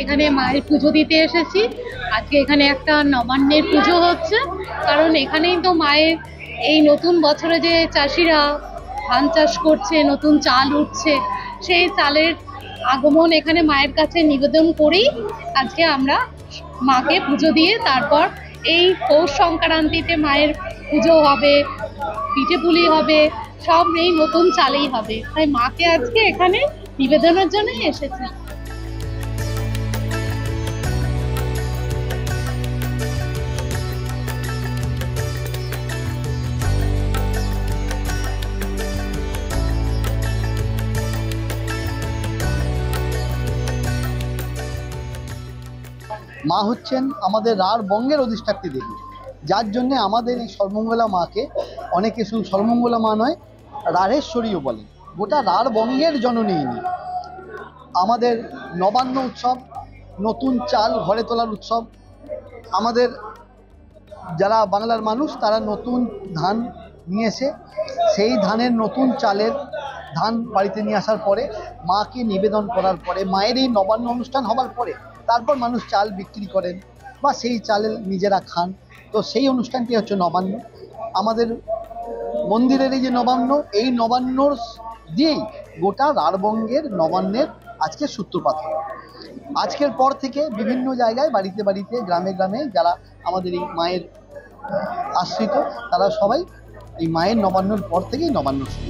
এখানে মায়ের পুজো দিতে এসেছি। আজকে এখানে একটা নবান্নের পুজো হচ্ছে, কারণ এখানেই তো মায়ের এই নতুন বছরে যে চাষিরা ধান চাষ করছে, নতুন চাল উঠছে, সেই চালের আগমন এখানে মায়ের কাছে নিবেদন করেই আজকে আমরা মাকে পুজো দিয়ে তারপর এই পৌষ সংক্রান্তিতে মায়ের পুজো হবে, পিঠে পুলি হবে, সব এই নতুন চালেই হবে। তাই মাকে আজকে এখানে নিবেদনের জন্য এসেছি। মা হচ্ছেন আমাদের রাঢ় বঙ্গের অধিষ্ঠাত্রী দেবী, যার জন্য আমাদের এই সর্বমঙ্গলা মাকে অনেকে শুধু সর্বমঙ্গলা মা নয়, রাঢ়েশ্বরীও বলে। গোটা রাঢ় বঙ্গের জননী ইনি। আমাদের নবান্ন উৎসব, নতুন চাল ঘরে তোলার উৎসব। আমাদের যারা বাংলার মানুষ তারা নতুন ধান নিয়ে এসে সেই ধানের নতুন চালের ধান বাড়িতে নিয়ে আসার পরে মাকে নিবেদন করার পরে, মায়ের এই নবান্ন অনুষ্ঠান হবার পরে তারপর মানুষ চাল বিক্রি করেন বা সেই চালের নিজেরা খান। তো সেই অনুষ্ঠানটি হচ্ছে নবান্ন। আমাদের মন্দিরের এই যে নবান্ন, এই নবান্নর দিয়েই গোটা রাঢ়বঙ্গের নবান্নের আজকে সূত্রপাত হয়। আজকের পর থেকে বিভিন্ন জায়গায়, বাড়িতে বাড়িতে, গ্রামে গ্রামে যারা আমাদের এই মায়ের আশ্রিত, তারা সবাই এই মায়ের নবান্নর পর থেকেই নবান্ন শুরু।